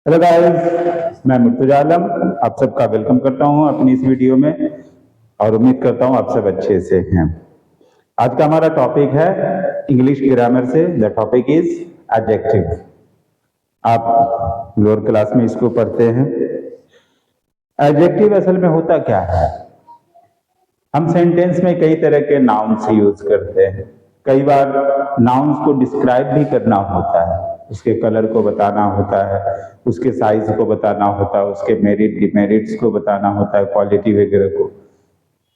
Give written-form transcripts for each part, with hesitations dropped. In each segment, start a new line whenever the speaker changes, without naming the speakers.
Hello guys, मैं मुर्तजा आलम आप सबका वेलकम करता हूं अपनी इस वीडियो में और उम्मीद करता हूं आप सब अच्छे से हैं। आज का हमारा टॉपिक है इंग्लिश ग्रामर से। The topic is adjective. आप लोअर क्लास में इसको पढ़ते हैं। एडजेक्टिव असल में होता क्या है? हम सेंटेंस में कई तरह के नाउन्स यूज करते हैं। कई बार नाउन्स को डिस्क्राइब भी करना होता है, उसके कलर को बताना होता है, उसके साइज को बताना होता है, उसके मेरिट डिमेरिट्स को बताना होता है, क्वालिटी वगैरह को।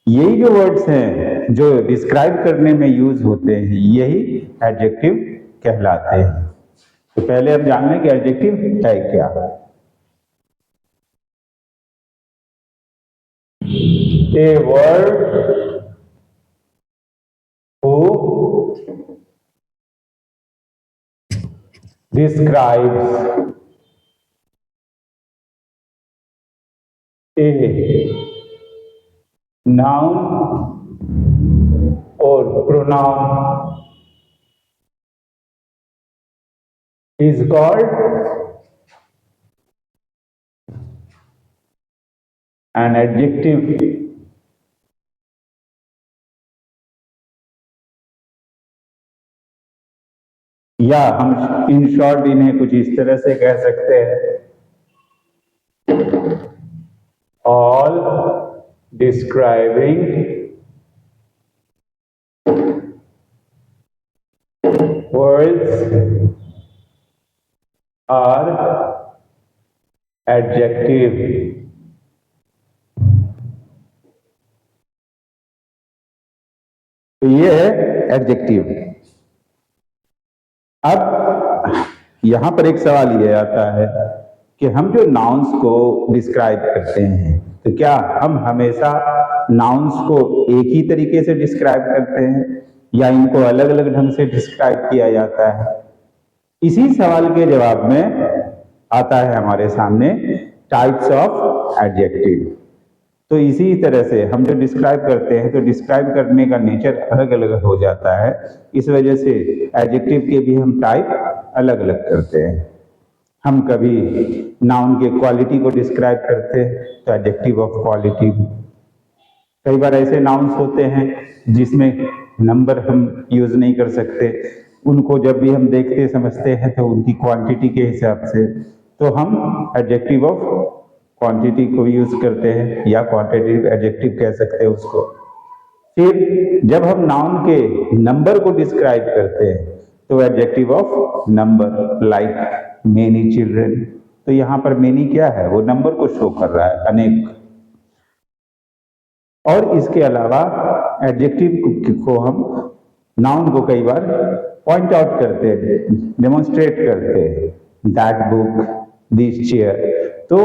यही जो वर्ड्स हैं जो डिस्क्राइब करने में यूज होते हैं, यही एडजेक्टिव कहलाते हैं। तो पहले हम जान लें कि एडजेक्टिव है क्या। A word who describes a noun or pronoun is called an adjective. या हम इन शॉर्ट इन्हें कुछ इस तरह से कह सकते हैं, all describing words are adjective. तो ये है एडजेक्टिव। अब यहां पर एक सवाल ये आता है कि हम जो नाउन्स को डिस्क्राइब करते हैं, तो क्या हम हमेशा नाउन्स को एक ही तरीके से डिस्क्राइब करते हैं या इनको अलग अलग ढंग से डिस्क्राइब किया जाता है? इसी सवाल के जवाब में आता है हमारे सामने टाइप्स ऑफ एडजेक्टिव। तो इसी तरह से हम जो डिस्क्राइब करते हैं, तो डिस्क्राइब करने का नेचर अलग अलग हो जाता है। इस वजह से एडजेक्टिव के भी हम टाइप अलग अलग करते हैं। हम कभी नाउन के क्वालिटी को डिस्क्राइब करते हैं तो एडजेक्टिव ऑफ क्वालिटी। कई बार ऐसे नाउन्स होते हैं जिसमें नंबर हम यूज नहीं कर सकते, उनको जब भी हम देखते समझते हैं तो उनकी क्वांटिटी के हिसाब से तो हम एडजेक्टिव ऑफ क्वांटिटी को यूज करते हैं या क्वांटिटेटिव एडजेक्टिव कह सकते हैं उसको। फिर जब हम नाउन के नंबर को डिस्क्राइब करते हैं तो adjective of number, like many children. तो यहां पर मेनी क्या है? वो नंबर को शो कर रहा है, अनेक। और इसके अलावा एडजेक्टिव को हम नाउन को कई बार पॉइंट आउट करते हैं, डेमोन्स्ट्रेट करते हैं। That book, this chair. तो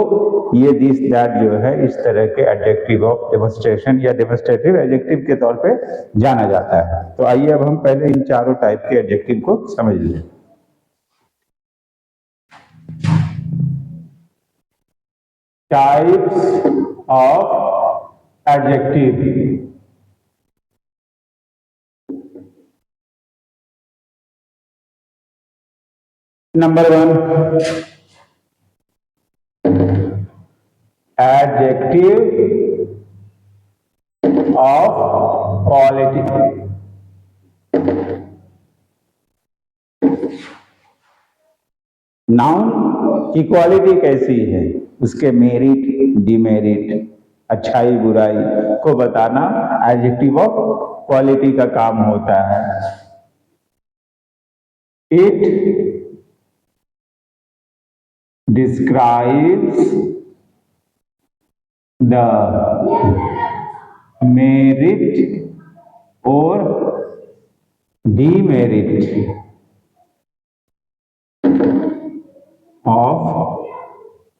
ये दिस दैट जो है इस तरह के एडजेक्टिव ऑफ डेमोन्स्ट्रेशन या डेमोन्स्ट्रेटिव एडजेक्टिव के तौर पे जाना जाता है। तो आइए अब हम पहले इन चारों टाइप के एडजेक्टिव को समझ लें। Types of adjective. Number 1, adjective of quality। Noun की क्वालिटी कैसी है, उसके मेरिट डिमेरिट, अच्छाई बुराई को बताना एडजेक्टिव ऑफ क्वालिटी का काम होता है। It describes the merit or demerit of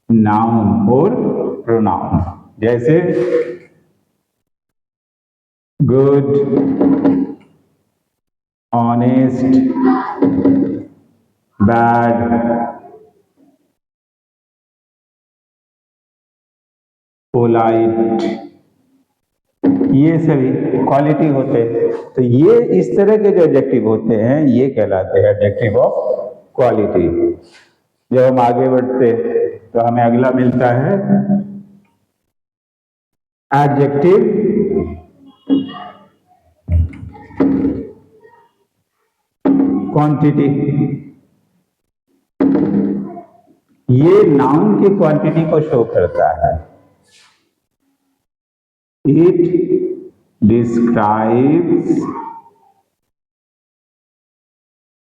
noun or pronoun। जैसे गुड, ऑनेस्ट, बैड, पोलाइट, ये सभी क्वालिटी होते हैं। तो ये इस तरह के जो एडजेक्टिव होते हैं ये कहलाते हैं एडजेक्टिव ऑफ क्वालिटी। जब हम आगे बढ़ते तो हमें अगला मिलता है एडजेक्टिव क्वांटिटी। ये नाउन की क्वांटिटी को शो करता है। It describes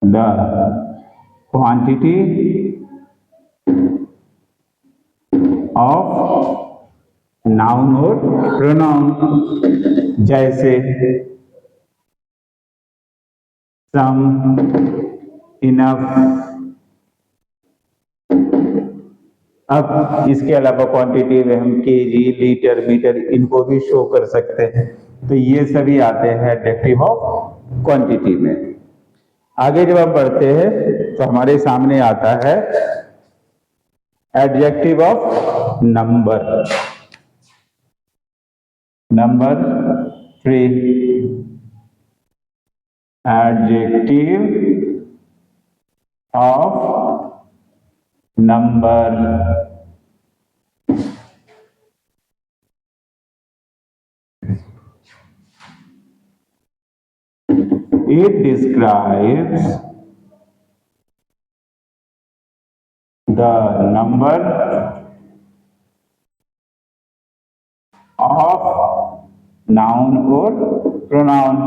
the quantity of noun और प्रोनाउन, जैसे सम, इनफ। अब इसके अलावा क्वांटिटी में हम केजी, लीटर, मीटर इनको भी शो कर सकते हैं। तो ये सभी आते हैं एडजेक्टिव ऑफ क्वांटिटी में। आगे जब हम बढ़ते हैं तो हमारे सामने आता है adjective of number. Number 3, adjective of number. It describes the number of noun और pronoun।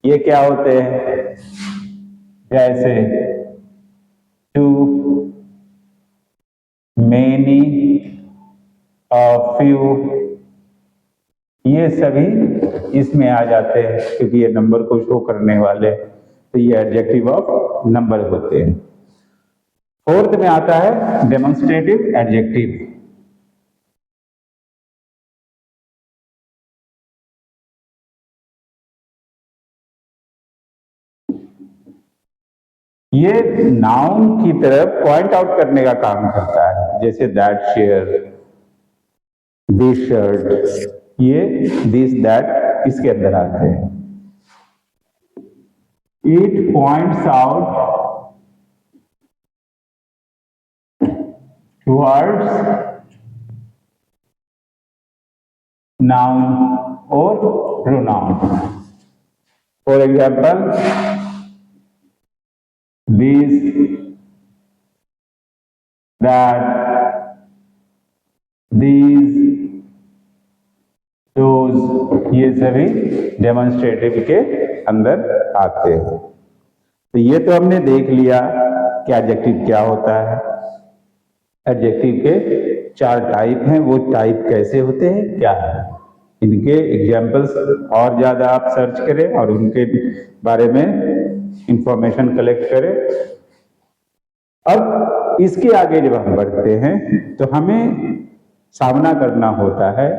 ये क्या होते हैं? जैसे too, many, a few, ये सभी इसमें आ जाते हैं क्योंकि ये नंबर को शो करने वाले, तो ये एडजेक्टिव ऑफ नंबर होते हैं। फोर्थ में आता है डेमोन्स्ट्रेटिव एडजेक्टिव। ये नाउन की तरफ पॉइंट आउट करने का काम करता है, जैसे दैट शेयर, दिस शर्ट, ये दिस दैट इसके अंदर आते हैं। It points out towards noun और pronoun. For example, this, that, these, those, ये सभी डेमोन्स्ट्रेटिव के अंदर आते हैं। तो ये तो हमने देख लिया कि एडजेक्टिव क्या होता है। एडजेक्टिव के 4 टाइप हैं, वो टाइप कैसे होते हैं, क्या है, इनके एग्जाम्पल्स और ज्यादा आप सर्च करें और उनके बारे में इंफॉर्मेशन कलेक्ट करें। अब इसके आगे जब हम बढ़ते हैं तो हमें सामना करना होता है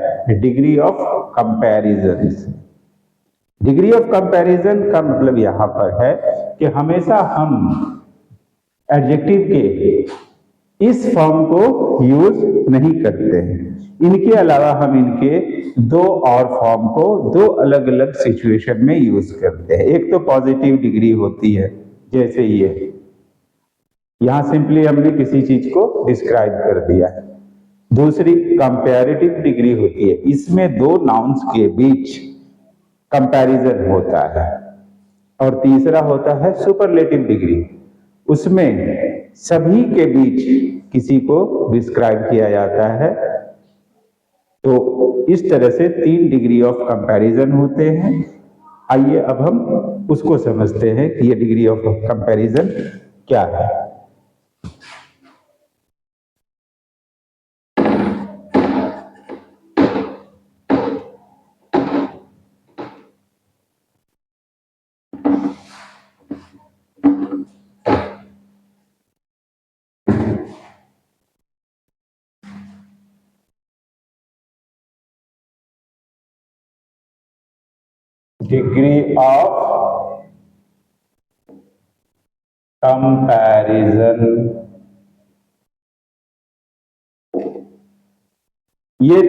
डिग्री ऑफ कंपैरिजन से। डिग्री ऑफ कंपैरिजन का मतलब यहां पर है कि हमेशा हम एडजेक्टिव के इस फॉर्म को यूज नहीं करते हैं, इनके अलावा हम इनके 2 और फॉर्म को 2 अलग अलग सिचुएशन में यूज करते हैं। एक तो पॉजिटिव डिग्री होती है, जैसे ये यहां सिंपली हमने किसी चीज को डिस्क्राइब कर दिया है। दूसरी कंपैरेटिव डिग्री होती है, इसमें 2 नाउन्स के बीच कंपैरिजन होता है। और तीसरा होता है सुपरलेटिव डिग्री, उसमें सभी के बीच किसी को डिस्क्राइब किया जाता है। तो इस तरह से 3 डिग्री ऑफ कंपैरिजन होते हैं। आइए अब हम उसको समझते हैं कि ये डिग्री ऑफ कंपैरिजन क्या है। डिग्री ऑफ कंपैरिजन, ये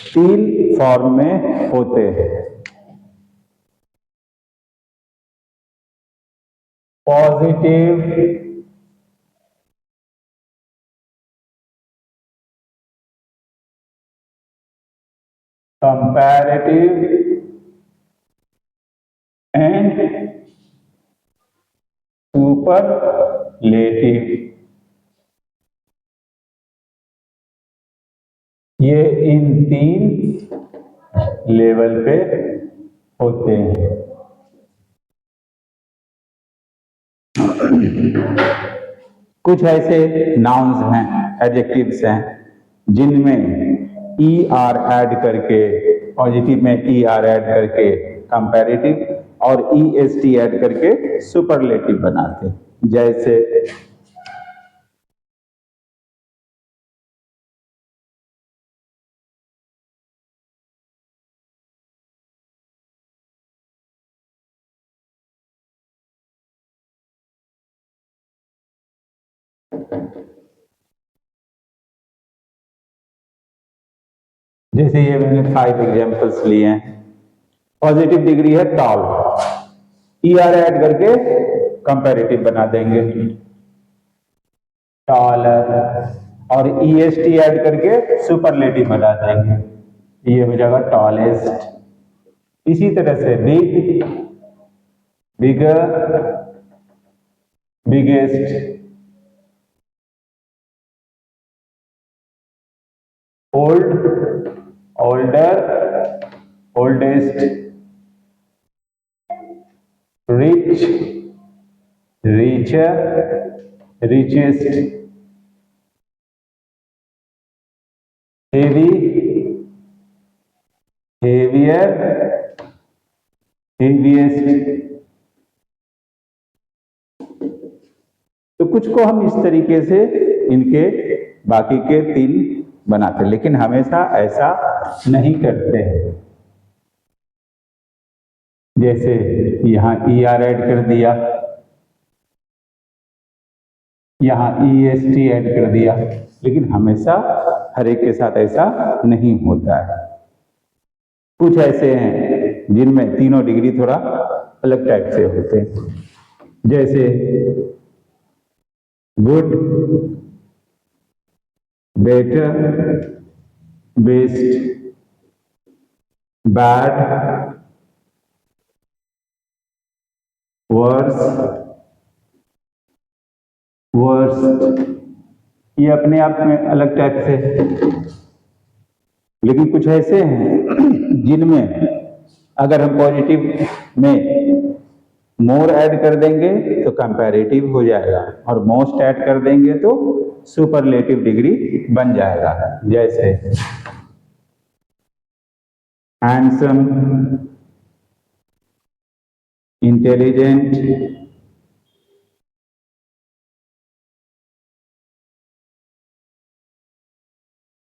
3 फॉर्म में होते हैं। पॉजिटिव, कंपैरेटिव एंड सुपरलेटिव, ये इन 3 लेवल पे होते हैं। कुछ ऐसे नाउन्स हैं, एडजेक्टिव्स हैं, जिनमें ई आर ऐड करके, पॉजिटिव में ई आर ऐड करके कंपैरेटिव और ई एस टी ऐड करके सुपरलेटिव बनाते हैं। जैसे ये मैंने 5 एग्जांपल्स लिए हैं। पॉजिटिव डिग्री है टॉल, ई आर ऐड करके कंपैरेटिव बना देंगे टॉलर, और ई एस टी ऐड करके सुपरलेटिव बना देंगे, ये हो जाएगा टॉलेस्ट। इसी तरह से big, bigger, biggest, old, older, oldest, rich, richer, richest, heavy, heavier, heaviest. तो कुछ को हम इस तरीके से इनके बाकी के 3 बनाते, लेकिन हमेशा ऐसा नहीं करते हैं। जैसे यहां ई आर ऐड कर दिया, यहां ई एस टी ऐड कर दिया, लेकिन हमेशा हर एक के साथ ऐसा नहीं होता है। कुछ ऐसे हैं जिनमें तीनों डिग्री थोड़ा अलग टाइप से होते हैं। जैसे good, better, best, bad, worse, worst, ये अपने आप में अलग टाइप से। लेकिन कुछ ऐसे हैं जिनमें अगर हम पॉजिटिव में मोर ऐड कर देंगे तो कंपैरेटिव हो जाएगा, और मोस्ट ऐड कर देंगे तो सुपरलेटिव डिग्री बन जाएगा। जैसे हैंडसम, इंटेलिजेंट,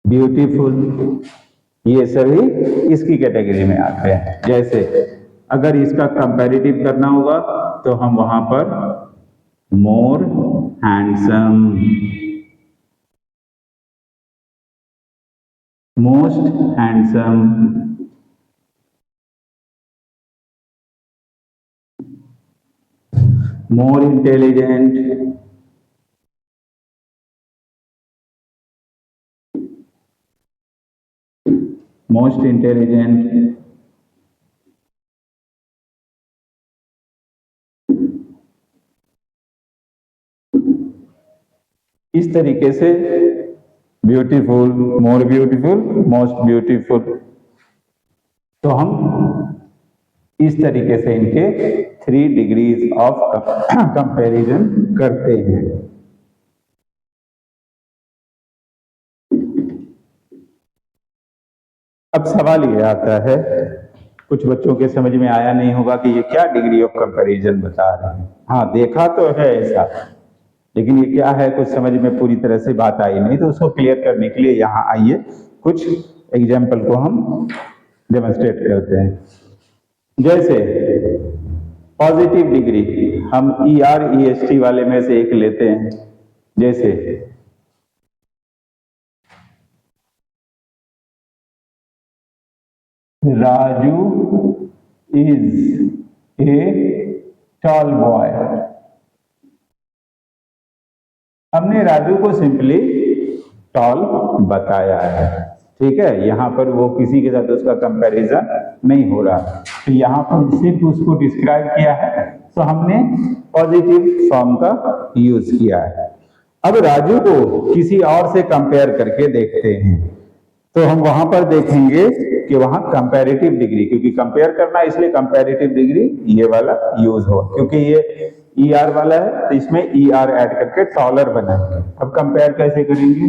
ब्यूटीफुल, ये सभी इसकी कैटेगरी में आते हैं। जैसे अगर इसका कंपैरेटिव करना होगा तो हम वहां पर more handsome, most handsome, more intelligent, most intelligent, इस तरीके से beautiful, more beautiful, most beautiful. तो हम इस तरीके से इनके 3 डिग्रीज ऑफ कंपैरिजन करते हैं। अब सवाल ये आता है, कुछ बच्चों के समझ में आया नहीं होगा कि ये क्या डिग्री ऑफ कंपैरिजन बता रहे हैं। हाँ, देखा तो है ऐसा, लेकिन ये क्या है कुछ समझ में पूरी तरह से बात आई नहीं। तो उसको क्लियर करने के लिए यहाँ आइए कुछ एग्जाम्पल को हम डेमोन्स्ट्रेट करते हैं। जैसे पॉजिटिव डिग्री हम E R E S T वाले में से एक लेते हैं। जैसे Raju is a tall boy. हमने राजू को सिंपली टॉल बताया है, ठीक है, यहाँ पर वो किसी के साथ उसका कंपैरिजन नहीं हो रहा, तो यहाँ पर सिर्फ उसको डिस्क्राइब किया है, तो हमने पॉजिटिव फॉर्म का यूज किया है। अब राजू को किसी और से कंपेयर करके देखते हैं, तो हम वहां पर देखेंगे कि वहां कंपैरेटिव डिग्री, क्योंकि कंपेयर करना इसलिए कंपैरेटिव डिग्री ये वाला यूज हो, क्योंकि ये ER वाला है तो इसमें ER ऐड करके टॉलर बनाएंगे। अब कंपेयर कैसे करेंगे?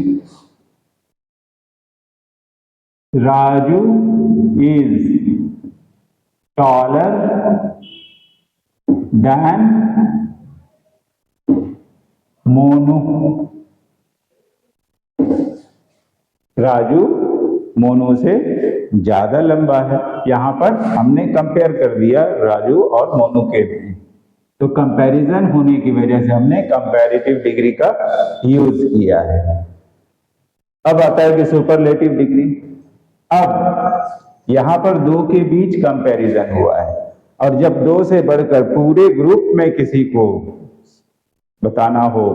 Raju is taller than Monu. Raju Monu से ज्यादा लंबा है। यहां पर हमने कंपेयर कर दिया राजू और मोनू के बीच, तो कंपैरिजन होने की वजह से हमने कंपैरेटिव डिग्री का यूज किया है। अब आता है कि सुपरलेटिव डिग्री। अब यहां पर दो के बीच कंपैरिजन हुआ है, और जब दो से बढ़कर पूरे ग्रुप में किसी को बताना हो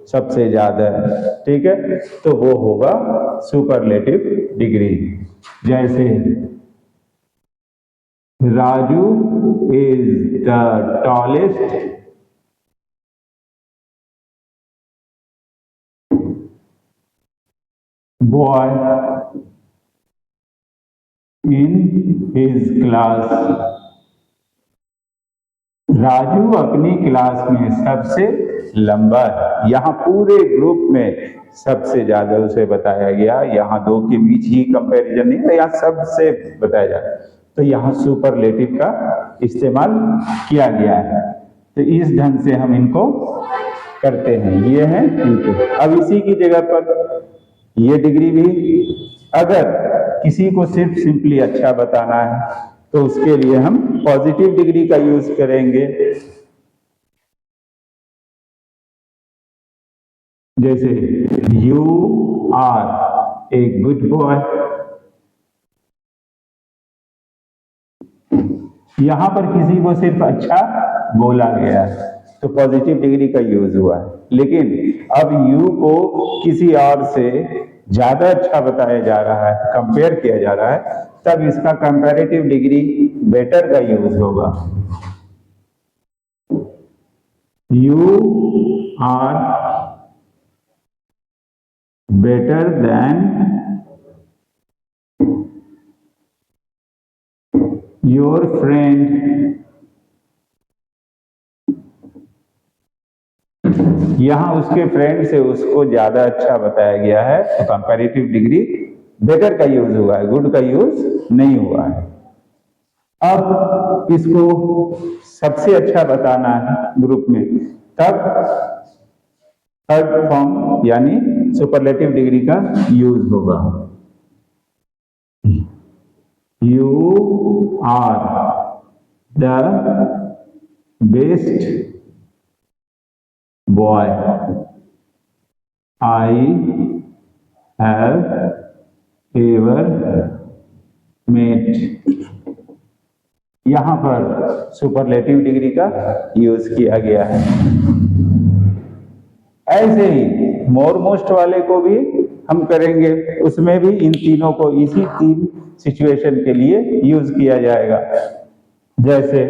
सबसे ज्यादा, ठीक है, तो वो होगा सुपरलेटिव डिग्री। जैसे Raju is the tallest boy in his class. Raju अपनी क्लास में सबसे लंबा है। यहाँ पूरे ग्रुप में सबसे ज्यादा उसे बताया गया, यहाँ दो के बीच ही कंपैरिजन नहीं है, यहाँ सबसे बताया जा रहा है, तो यहाँ सुपरलेटिव का इस्तेमाल किया गया है। तो इस ढंग से हम इनको करते हैं। ये है इनके। अब इसी की जगह पर ये डिग्री भी, अगर किसी को सिर्फ सिंपली अच्छा बताना है तो उसके लिए हम पॉजिटिव डिग्री का यूज करेंगे। जैसे you are a good boy. यहां पर किसी को सिर्फ अच्छा बोला गया तो पॉजिटिव डिग्री का यूज हुआ है, लेकिन अब यू को किसी और से ज्यादा अच्छा बताया जा रहा है, कंपेयर किया जा रहा है, तब इसका कंपैरेटिव डिग्री बेटर का यूज होगा। You are better than your friend. यहां उसके फ्रेंड से उसको ज्यादा अच्छा बताया गया है, तो कंपैरेटिव डिग्री बेटर का यूज हुआ है, गुड का यूज नहीं हुआ है। अब इसको सबसे अच्छा बताना है ग्रुप में, तब थर्ड फॉर्म यानी सुपरलेटिव डिग्री का यूज होगा। You are the best boy I have ever met. यहां पर सुपरलेटिव डिग्री का यूज किया गया है। ऐसे ही मोर मोस्ट वाले को भी हम करेंगे, उसमें भी इन तीनों को इसी तीन सिचुएशन के लिए यूज किया जाएगा। जैसे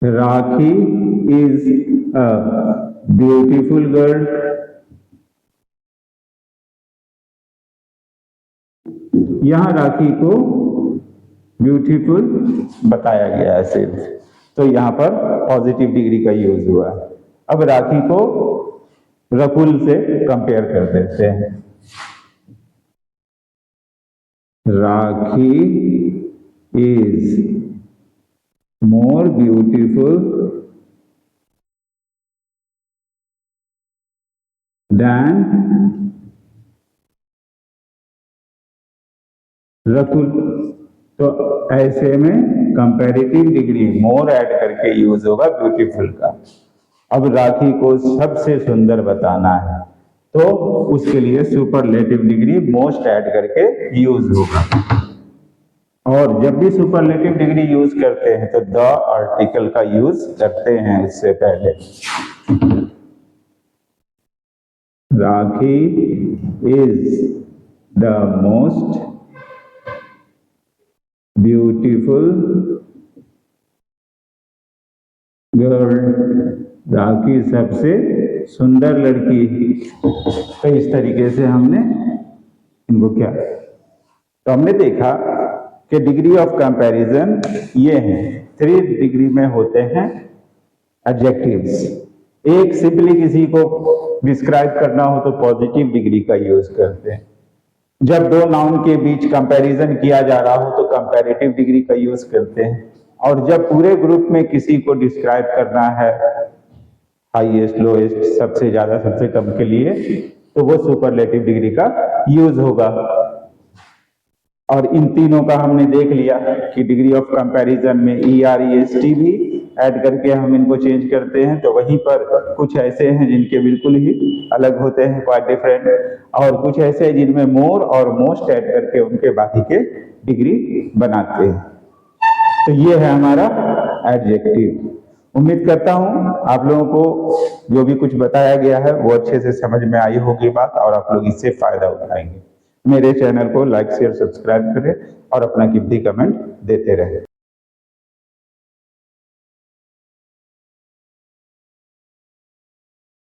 राखी इज अ ब्यूटीफुल गर्ल। यहां राखी को ब्यूटीफुल बताया गया है सिर्फ, तो यहां पर पॉजिटिव डिग्री का यूज हुआ है। अब राखी को रकुल से कंपेयर कर देते हैं। Rakhi is more beautiful than Rakul. तो ऐसे में कंपैरेटिव डिग्री मोर ऐड करके यूज होगा ब्यूटीफुल का। अब राखी को सबसे सुंदर बताना है, तो उसके लिए सुपरलेटिव डिग्री मोस्ट ऐड करके यूज होगा। और जब भी सुपरलेटिव डिग्री यूज करते हैं तो द आर्टिकल का यूज करते हैं इससे पहले। Rakhi is the most beautiful girl. Rakhi सबसे सुंदर लड़की। तो इस तरीके से हमने इनको क्या, तो हमने देखा कि डिग्री ऑफ कंपैरिजन ये है, 3 डिग्री में होते हैं एडजेक्टिव्स। एक सिंपली किसी को डिस्क्राइब करना हो तो पॉजिटिव डिग्री का यूज करते हैं। जब दो नाउन के बीच कंपैरिजन किया जा रहा हो तो कंपैरेटिव डिग्री का यूज करते हैं। और जब पूरे ग्रुप में किसी को डिस्क्राइब करना है हाईएस्ट, लोएस्ट, सबसे ज्यादा, सबसे कम के लिए, तो वो सुपरलेटिव डिग्री का यूज होगा। और इन तीनों का हमने देख लिया कि डिग्री ऑफ कंपैरिजन में EREST भी ऐड करके हम इनको चेंज करते हैं। तो वहीं पर कुछ ऐसे हैं जिनके बिल्कुल ही अलग होते हैं, क्वाइट डिफरेंट, और कुछ ऐसे हैं जिनमें मोर और मोस्ट ऐड करके उनके बाकी के डिग्री बनाते हैं। तो ये है हमारा एडजेक्टिव। उम्मीद करता हूं आप लोगों को जो भी कुछ बताया गया है वो अच्छे से समझ में आई होगी बात, और आप लोग इससे फायदा उठाएंगे। मेरे चैनल को लाइक, शेयर, सब्सक्राइब करें और अपना कीमती कमेंट देते रहें।